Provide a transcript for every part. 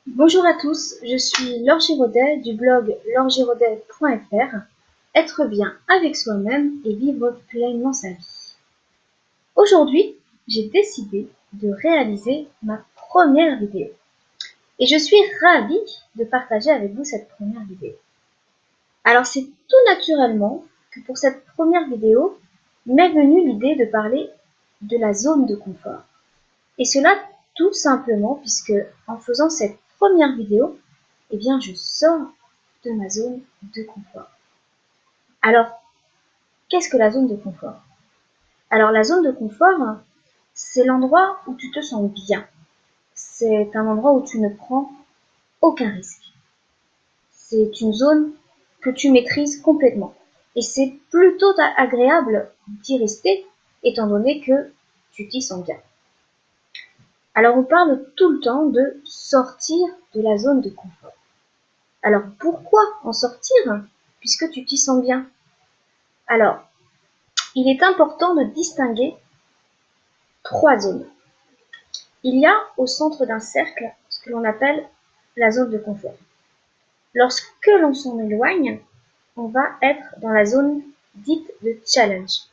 Bonjour à tous, je suis Laure Giraudet du blog lauregiraudet.fr. Être bien avec soi-même et vivre pleinement sa vie. Aujourd'hui, j'ai décidé de réaliser ma première vidéo. Et je suis ravie de partager avec vous cette première vidéo. Alors c'est tout naturellement que pour cette première vidéo, m'est venue l'idée de parler de la zone de confort. Et cela tout simplement puisque en faisant cette première vidéo, eh bien je sors de ma zone de confort. Alors, qu'est-ce que la zone de confort? Alors la zone de confort, c'est l'endroit où tu te sens bien. C'est un endroit où tu ne prends aucun risque. C'est une zone que tu maîtrises complètement. Et c'est plutôt agréable d'y rester, étant donné que tu t'y sens bien. Alors on parle tout le temps de sortir de la zone de confort. Alors pourquoi en sortir puisque tu t'y sens bien? Alors, il est important de distinguer trois zones. Il y a au centre d'un cercle ce que l'on appelle la zone de confort. Lorsque l'on s'en éloigne, on va être dans la zone dite de challenge.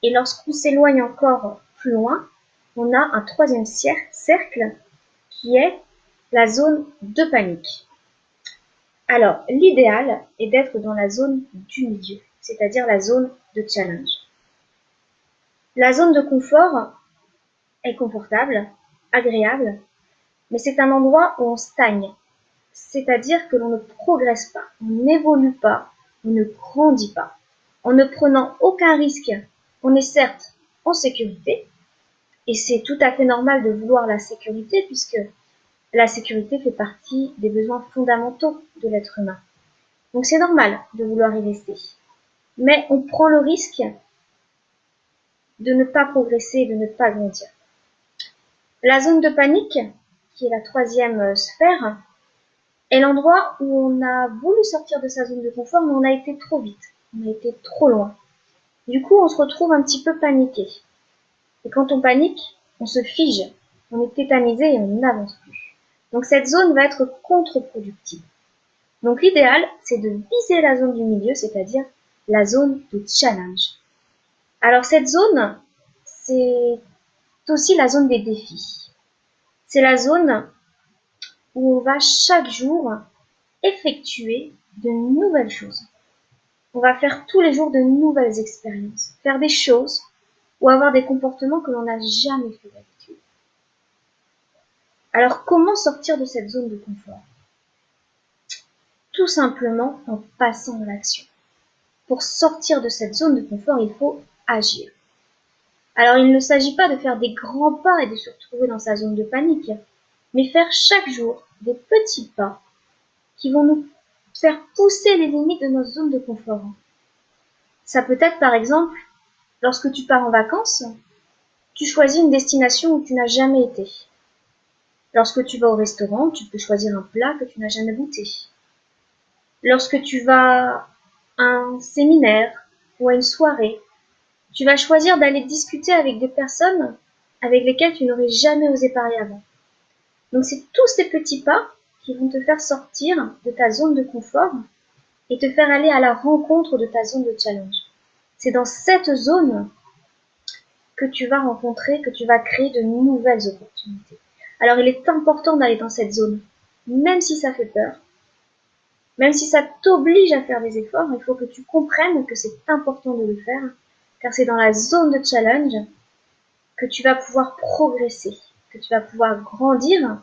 Et lorsqu'on s'éloigne encore plus loin, on a un troisième cercle qui est la zone de panique. Alors, l'idéal est d'être dans la zone du milieu, c'est-à-dire la zone de challenge. La zone de confort est confortable, agréable, mais c'est un endroit où on stagne, c'est-à-dire que l'on ne progresse pas, on n'évolue pas, on ne grandit pas. En ne prenant aucun risque, on est certes en sécurité, et c'est tout à fait normal de vouloir la sécurité puisque la sécurité fait partie des besoins fondamentaux de l'être humain. Donc c'est normal de vouloir y rester. Mais on prend le risque de ne pas progresser et de ne pas grandir. La zone de panique, qui est la troisième sphère, est l'endroit où on a voulu sortir de sa zone de confort, mais on a été trop vite, on a été trop loin. Du coup, on se retrouve un petit peu paniqué. Et quand on panique, on se fige, on est tétanisé et on n'avance plus. Donc cette zone va être contre-productive. Donc l'idéal, c'est de viser la zone du milieu, c'est-à-dire la zone de challenge. Alors cette zone, c'est aussi la zone des défis. C'est la zone où on va chaque jour effectuer de nouvelles choses. On va faire tous les jours de nouvelles expériences, faire des choses ou avoir des comportements que l'on n'a jamais fait d'habitude. Alors comment sortir de cette zone de confort? Tout simplement en passant à l'action. Pour sortir de cette zone de confort, il faut agir. Alors il ne s'agit pas de faire des grands pas et de se retrouver dans sa zone de panique, mais faire chaque jour des petits pas qui vont nous faire pousser les limites de notre zone de confort. Ça peut être par exemple, lorsque tu pars en vacances, tu choisis une destination où tu n'as jamais été. Lorsque tu vas au restaurant, tu peux choisir un plat que tu n'as jamais goûté. Lorsque tu vas à un séminaire ou à une soirée, tu vas choisir d'aller discuter avec des personnes avec lesquelles tu n'aurais jamais osé parler avant. Donc c'est tous ces petits pas qui vont te faire sortir de ta zone de confort et te faire aller à la rencontre de ta zone de challenge. C'est dans cette zone que tu vas rencontrer, que tu vas créer de nouvelles opportunités. Alors il est important d'aller dans cette zone, même si ça fait peur, même si ça t'oblige à faire des efforts, il faut que tu comprennes que c'est important de le faire, car c'est dans la zone de challenge que tu vas pouvoir progresser, que tu vas pouvoir grandir.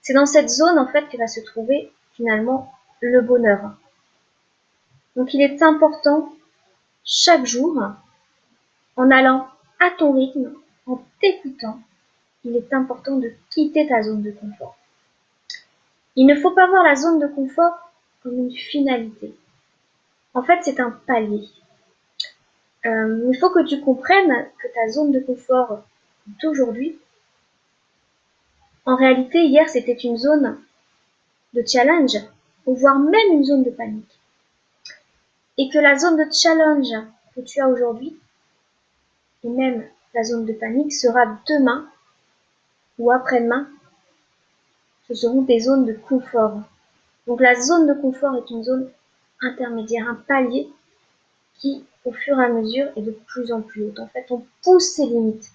C'est dans cette zone en fait que va se trouver finalement le bonheur. Donc il est important chaque jour, en allant à ton rythme, en t'écoutant, il est important de quitter ta zone de confort. Il ne faut pas voir la zone de confort comme une finalité. En fait, c'est un palier. Il faut que tu comprennes que ta zone de confort d'aujourd'hui, en réalité, hier, c'était une zone de challenge, ou voire même une zone de panique. Et que la zone de challenge que tu as aujourd'hui, et même la zone de panique, sera demain ou après-demain, ce seront tes zones de confort. Donc la zone de confort est une zone intermédiaire, un palier qui, au fur et à mesure, est de plus en plus haute. En fait, on pousse ses limites.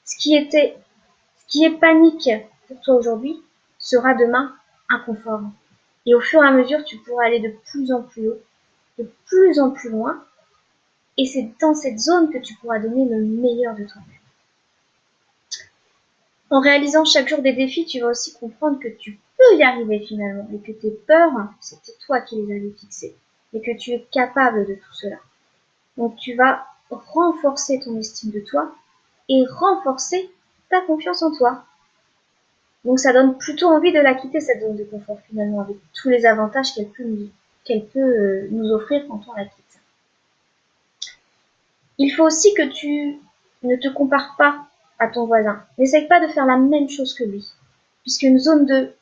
Ce qui est panique pour toi aujourd'hui sera demain un confort. Et au fur et à mesure, tu pourras aller de plus en plus haut, de plus en plus loin. Et c'est dans cette zone que tu pourras donner le meilleur de toi-même. En réalisant chaque jour des défis, tu vas aussi comprendre que tu peux y arriver finalement et que tes peurs, c'était toi qui les avais fixées et que tu es capable de tout cela. Donc tu vas renforcer ton estime de toi et renforcer ta confiance en toi. Donc ça donne plutôt envie de la quitter, cette zone de confort finalement, avec tous les avantages qu'elle peut nous offrir quand on la quitte. Il faut aussi que tu ne te compares pas à ton voisin. N'essaye pas de faire la même chose que lui, puisqu'une zone de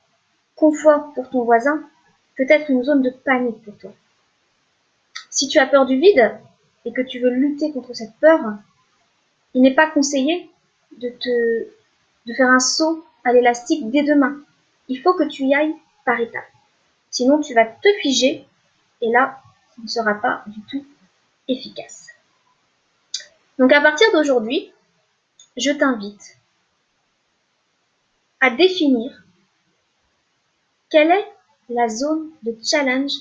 confort pour ton voisin peut être une zone de panique pour toi. Si tu as peur du vide et que tu veux lutter contre cette peur, il n'est pas conseillé de faire un saut à l'élastique dès demain. Il faut que tu y ailles par étapes. Sinon, tu vas te figer et là, ça ne sera pas du tout efficace. Donc à partir d'aujourd'hui, je t'invite à définir quelle est la zone de challenge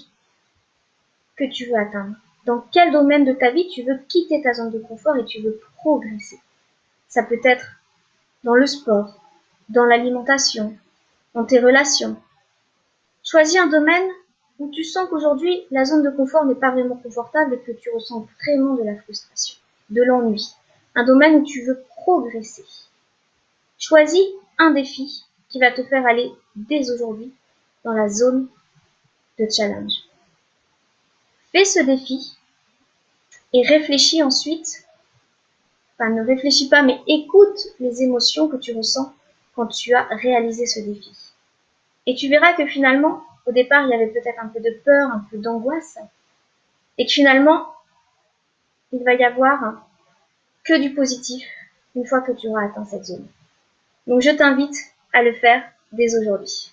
que tu veux atteindre. Dans quel domaine de ta vie tu veux quitter ta zone de confort et tu veux progresser. Ça peut être dans le sport, dans l'alimentation, dans tes relations. Choisis un domaine où tu sens qu'aujourd'hui la zone de confort n'est pas vraiment confortable et que tu ressens vraiment de la frustration, de l'ennui. Un domaine où tu veux progresser. Choisis un défi qui va te faire aller dès aujourd'hui dans la zone de challenge. Fais ce défi et réfléchis ensuite, enfin ne réfléchis pas, mais écoute les émotions que tu ressens quand tu as réalisé ce défi. Et tu verras que finalement, au départ, il y avait peut-être un peu de peur, un peu d'angoisse, et que finalement, il va y avoir que du positif une fois que tu auras atteint cette zone. Donc je t'invite à le faire dès aujourd'hui.